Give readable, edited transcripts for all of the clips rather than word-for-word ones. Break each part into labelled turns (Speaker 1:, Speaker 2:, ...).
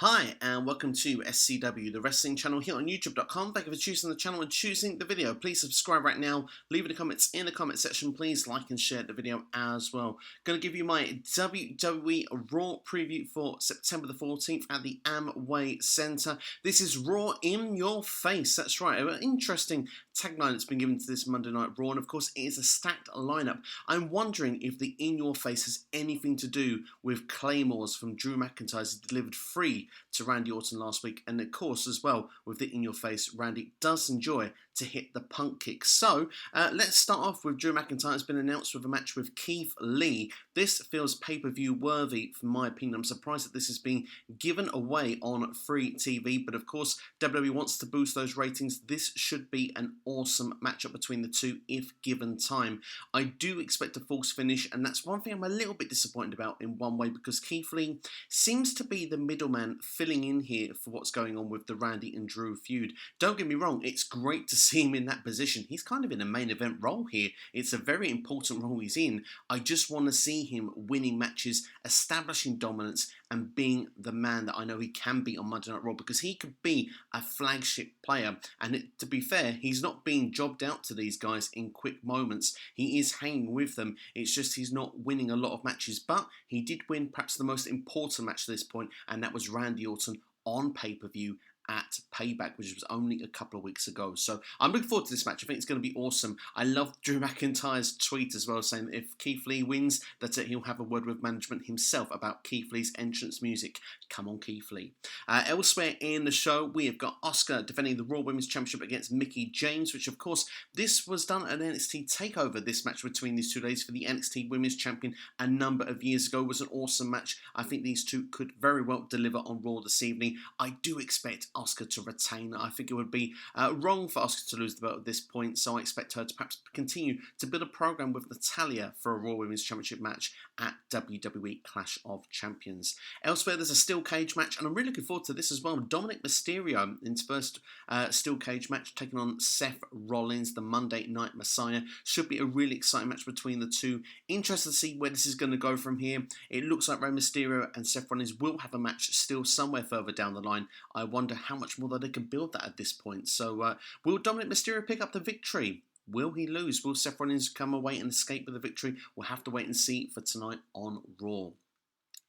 Speaker 1: Hi and welcome to SCW, the wrestling channel here on YouTube.com. Thank you for choosing the channel and choosing the video. Please subscribe right now. Leave any comments in the comment section. Please like and share the video as well. Going to give you my WWE Raw preview for September the 14th at the Amway Center. This is Raw in your face. That's right. An interesting tagline that's been given to this Monday Night Raw, and of course it is a stacked lineup. I'm wondering if the in your face has anything to do with Claymores from Drew McIntyre, who delivered free to Randy Orton last week, and of course as well with the in your face, Randy does enjoy to hit the punk kick. So let's start off with Drew McIntyre has been announced with a match with Keith Lee. This feels pay-per-view worthy from my opinion. I'm surprised that this has been given away on free TV, but of course WWE wants to boost those ratings. This should be an awesome matchup between the two if given time. I do expect a false finish, and that's one thing I'm a little bit disappointed about in one way, because Keith Lee seems to be the middleman filling in here for what's going on with the Randy and Drew feud. Don't get me wrong, it's great to see him in that position. He's kind of in a main event role here. It's a very important role he's in. I just want to see him winning matches, establishing dominance, and being the man that I know he can be on Monday Night Raw, because he could be a flagship player. And to be fair, he's not being jobbed out to these guys in quick moments. He is hanging with them. It's just he's not winning a lot of matches, but he did win perhaps the most important match to this point, and that was Randy Orton on pay-per-view at Payback, which was only a couple of weeks ago. So I'm looking forward to this match. I think it's going to be awesome. I love Drew McIntyre's tweet as well, saying that if Keith Lee wins, that he'll have a word with management himself about Keith Lee's entrance music. Come on, Keith Lee. Elsewhere in the show, we have got Asuka defending the Raw Women's Championship against Mickie James, which of course, this was done at NXT TakeOver. This match between these 2 days for the NXT Women's Champion a number of years ago. It was an awesome match. I think these two could very well deliver on Raw this evening. I do expect Asuka to retain. I think it would be wrong for Asuka to lose the belt at this point, so I expect her to perhaps continue to build a program with Natalya for a Raw Women's Championship match at WWE Clash of Champions. Elsewhere, there's a steel cage match, and I'm really looking forward to this as well. Dominik Mysterio in his first steel cage match, taking on Seth Rollins, the Monday Night Messiah. Should be a really exciting match between the two. Interested to see where this is going to go from here. It looks like Rey Mysterio and Seth Rollins will have a match still somewhere further down the line. I wonder how much more they can build that at this point. So will Dominik Mysterio pick up the victory? Will he lose? Will Seth Rollins come away and escape with the victory? We'll have to wait and see for tonight on Raw.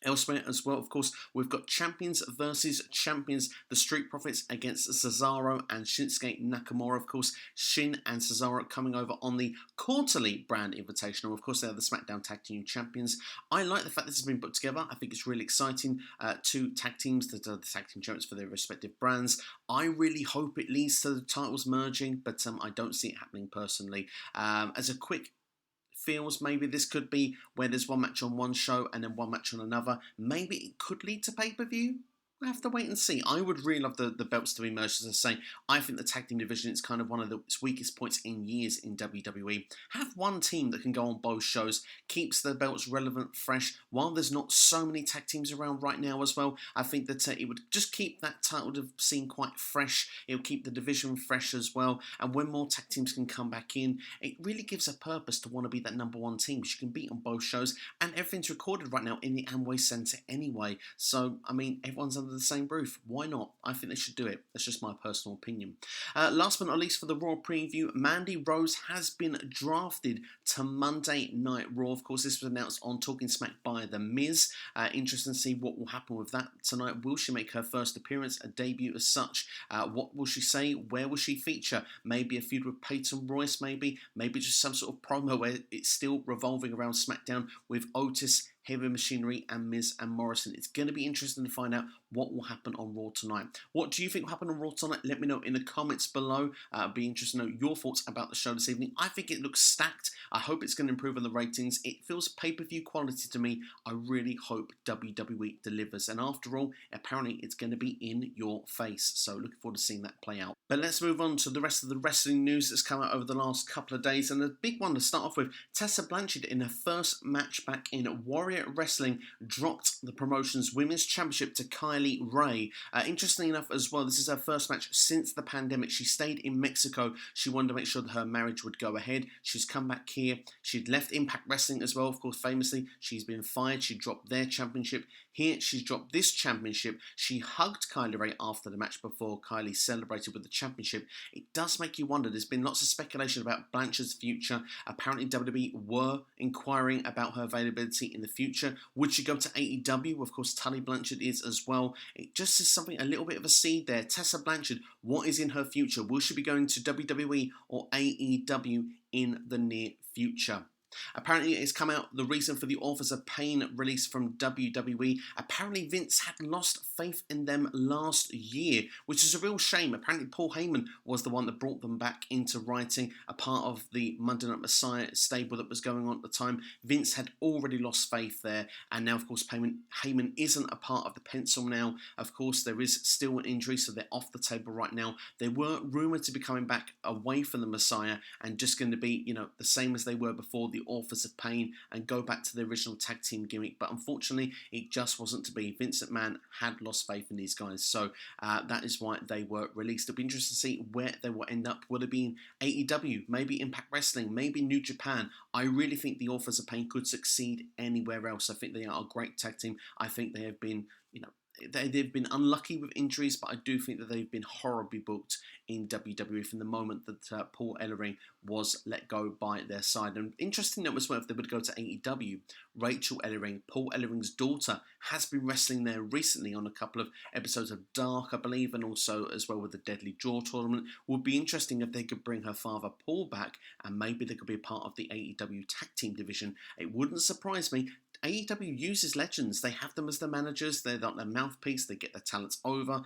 Speaker 1: Elsewhere as well, of course, we've got champions versus champions. The Street Profits against Cesaro and Shinsuke Nakamura. Of course, Shin and Cesaro coming over on the quarterly brand invitational. Of course, they are the SmackDown Tag Team Champions. I like the fact this has been put together. I think it's really exciting. Two tag teams that are the tag team champions for their respective brands. I really hope it leads to the titles merging, but I don't see it happening personally. As a quick feels, maybe this could be where there's one match on one show and then one match on another. Maybe it could lead to pay-per-view. I have to wait and see. I would really love the belts to be merged. As I say, I think the tag team division is kind of one of its weakest points in years in WWE. Have one team that can go on both shows, keeps the belts relevant, fresh, while there's not so many tag teams around right now as well. I think that it would just keep that title scene quite fresh. It would keep the division fresh as well. And when more tag teams can come back in, it really gives a purpose to want to be that number one team, which you can beat on both shows. And everything's recorded right now in the Amway Center anyway. So, I mean, everyone's under the same roof. Why not? I think they should do it. That's just my personal opinion. Last but not least, for the Raw preview, Mandy Rose has been drafted to Monday Night Raw. Of course, this was announced on Talking Smack by The Miz. Interesting to see what will happen with that tonight. Will she make her first appearance, a debut as such? What will she say? Where will she feature? Maybe a feud with Peyton Royce, maybe just some sort of promo where it's still revolving around SmackDown with Otis, Heavy Machinery, and Miz and Morrison. It's going to be interesting to find out what will happen on Raw tonight. What do you think will happen on Raw tonight? Let me know in the comments below. I'd be interested to know your thoughts about the show this evening. I think it looks stacked. I hope it's going to improve on the ratings. It feels pay-per-view quality to me. I really hope WWE delivers. And after all, apparently it's going to be in your face. So looking forward to seeing that play out. But let's move on to the rest of the wrestling news that's come out over the last couple of days. And the big one to start off with, Tessa Blanchard in her first match back in Warrior Wrestling dropped the promotion's Women's Championship to Kylie Ray. Interestingly enough as well, this is her first match since the pandemic. She stayed in Mexico. She wanted to make sure that her marriage would go ahead. She's come back here. She'd left Impact Wrestling as well, of course, famously. She's been fired. She dropped their championship, Here, she's dropped this championship. She hugged Kylie Ray after the match before Kylie celebrated with the championship. It does make you wonder. There's been lots of speculation about Blanchard's future. Apparently, WWE were inquiring about her availability in the future. Would she go to AEW? Of course, Tully Blanchard is as well. It just is something, a little bit of a seed there. Tessa Blanchard, what is in her future? Will she be going to WWE or AEW in the near future? Apparently, it's come out the reason for the Authors of Pain release from WWE. Apparently, Vince had lost faith in them last year, which is a real shame. Apparently, Paul Heyman was the one that brought them back into writing, a part of the Monday Night Messiah stable that was going on at the time. Vince had already lost faith there, and now, of course, Heyman isn't a part of the pencil now. Of course, there is still an injury, so they're off the table right now. They were rumoured to be coming back away from the Messiah and just going to be, the same as they were before, the Authors of Pain, and go back to the original tag team gimmick, but unfortunately it just wasn't to be. Vince McMahon had lost faith in these guys, so that is why they were released. It'll be interesting to see where they will end up. Will it be in AEW, maybe Impact Wrestling, maybe New Japan? I really think the Authors of Pain could succeed anywhere else. I think they are a great tag team. I think they have been, they've been unlucky with injuries, but I do think that they've been horribly booked in WWE from the moment that Paul Ellering was let go by their side. And interesting that was if they would go to AEW, Rachel Ellering, Paul Ellering's daughter, has been wrestling there recently on a couple of episodes of Dark, I believe, and also as well with the Deadly Draw tournament. Would be interesting if they could bring her father Paul back, and maybe they could be a part of the AEW tag team division. It wouldn't surprise me. AEW uses legends. They have them as their managers. They're not their mouthpiece. They get their talents over.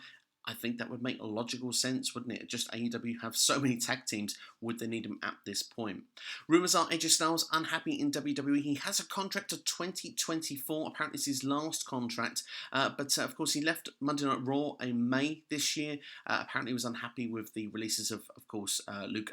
Speaker 1: I think that would make a logical sense, wouldn't it? Just AEW have so many tag teams. Would they need them at this point? Rumours are AJ Styles unhappy in WWE. He has a contract to 2024. Apparently it's his last contract. But of course, he left Monday Night Raw in May this year. Apparently he was unhappy with the releases of course, Luke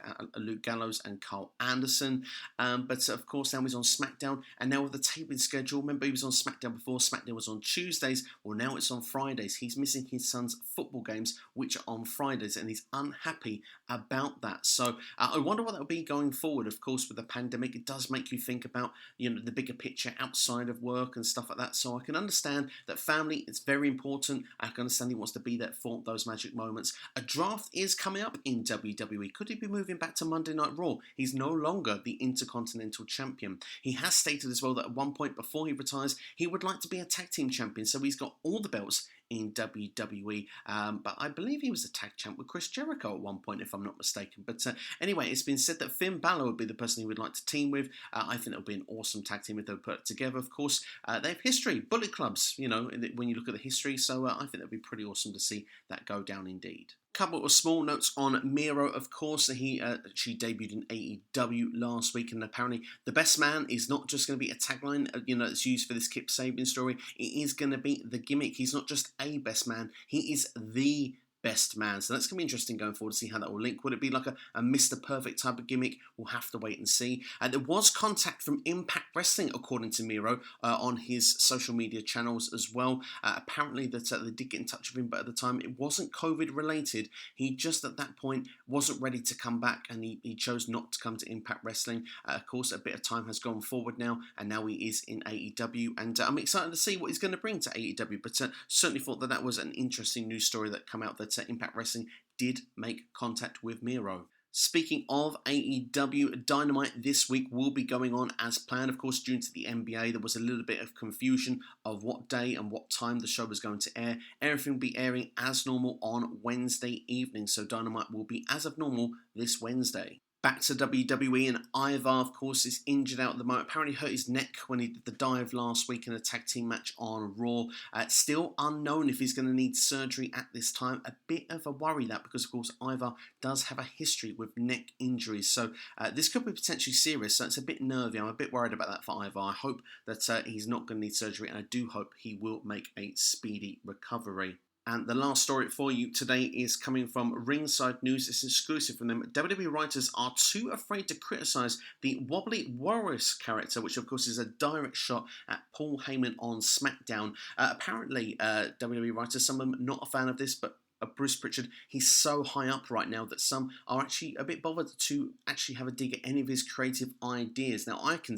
Speaker 1: Gallows and Carl Anderson. But of course, now he's on SmackDown. And now with the taping schedule, remember he was on SmackDown before. SmackDown was on Tuesdays. Well, now it's on Fridays. He's missing his son's football games, which are on Fridays, and he's unhappy about that. So I wonder what that will be going forward. Of course, with the pandemic, it does make you think about the bigger picture outside of work and stuff like that. So I can understand that family is very important. I can understand he wants to be there for those magic moments. A draft is coming up in WWE. Could he be moving back to Monday Night Raw? He's no longer the Intercontinental Champion. He has stated as well that at one point before he retires, he would like to be a tag team champion. So he's got all the belts in WWE, but I believe he was a tag champ with Chris Jericho at one point, if I'm not mistaken. But anyway, it's been said that Finn Balor would be the person he would like to team with. I think it would be an awesome tag team if they were put it together. Of course, they have history, Bullet Clubs, when you look at the history, so I think that would be pretty awesome to see that go down indeed. Couple of small notes on Miro, of course. She debuted in AEW last week, and apparently the best man is not just going to be a tagline, that's used for this Kip Sabian story. It is going to be the gimmick. He's not just a best man, he is the best man. So that's going to be interesting going forward to see how that will link. Would it be like a Mr. Perfect type of gimmick? We'll have to wait and see. There was contact from Impact Wrestling, according to Miro, on his social media channels as well. Apparently that they did get in touch with him, but at the time it wasn't COVID related. He just at that point wasn't ready to come back, and he chose not to come to Impact Wrestling. Of course, a bit of time has gone forward now, and now he is in AEW, and I'm excited to see what he's going to bring to AEW, but certainly thought that was an interesting news story that came out that Impact Wrestling did make contact with Miro. Speaking of AEW, Dynamite this week will be going on as planned. Of course, due to the NBA, there was a little bit of confusion of what day and what time the show was going to air. Everything will be airing as normal on Wednesday evening, so Dynamite will be as of normal this Wednesday. Back to WWE, and Ivar, of course, is injured out at the moment. Apparently hurt his neck when he did the dive last week in a tag team match on Raw. Still unknown if he's going to need surgery at this time. A bit of a worry that, because of course Ivar does have a history with neck injuries. So this could be potentially serious. So it's a bit nervy. I'm a bit worried about that for Ivar. I hope that he's not going to need surgery, and I do hope he will make a speedy recovery. And the last story for you today is coming from Ringside News. It's exclusive from them. WWE writers are too afraid to criticise the Wobbly Walrus character, which of course is a direct shot at Paul Heyman on SmackDown. Apparently, WWE writers, some of them not a fan of this, but Bruce Pritchard, he's so high up right now that some are actually a bit bothered to actually have a dig at any of his creative ideas. Now, I can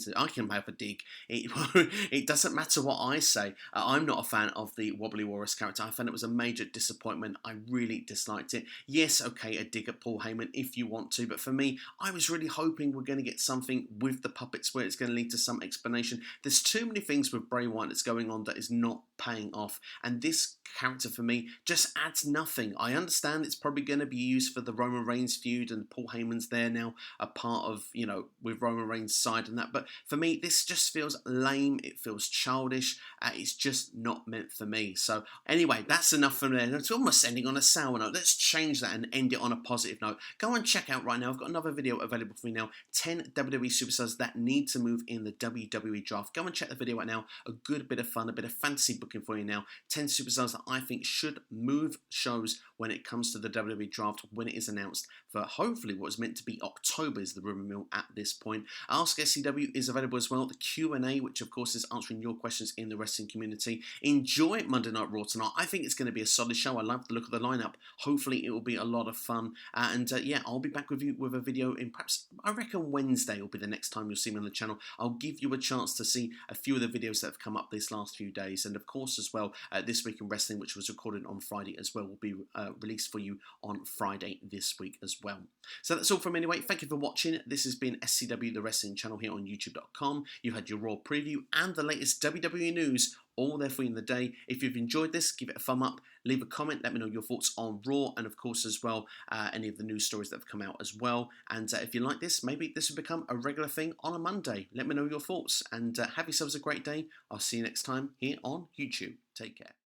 Speaker 1: have a dig. It doesn't matter what I say. I'm not a fan of the Wobbly Walrus character. I found it was a major disappointment. I really disliked it. Yes, okay, a dig at Paul Heyman if you want to, but for me, I was really hoping we're going to get something with the puppets where it's going to lead to some explanation. There's too many things with Bray Wyatt that's going on that is not paying off, and this character for me just adds nothing. I understand it's probably going to be used for the Roman Reigns feud, and Paul Heyman's there now, a part of, you know, with Roman Reigns' side and that, but for me, this just feels lame. It feels childish. It's just not meant for me. So anyway, that's enough from there. It's almost ending on a sour note. Let's change that and end it on a positive note. Go and check out right now. I've got another video available for you now. 10 WWE superstars that need to move in the WWE draft. Go and check the video right now. A good bit of fun, a bit of fantasy booking for you now. 10 superstars that I think should move shows when it comes to the WWE draft when it is announced for hopefully what is meant to be October is the rumor mill at this point. Ask SCW is available as well. The Q&A, which of course is answering your questions in the wrestling community. Enjoy Monday Night Raw tonight. I think it's going to be a solid show. I love the look of the lineup. Hopefully it will be a lot of fun. Yeah, I'll be back with you with a video in perhaps, I reckon Wednesday will be the next time you'll see me on the channel. I'll give you a chance to see a few of the videos that have come up this last few days. And of course as well, This Week in Wrestling, which was recorded on Friday as well, will be released for you on Friday this week as well. So that's all from me anyway. Thank you for watching. This has been SCW, the wrestling channel here on YouTube.com. You had your Raw preview and the latest WWE news all there for you in the day. If you've enjoyed this, give it a thumb up, leave a comment, let me know your thoughts on Raw, and of course as well, any of the news stories that have come out as well. And if you like this, maybe this will become a regular thing on a Monday. Let me know your thoughts, and have yourselves a great day. I'll see you next time here on YouTube. Take care.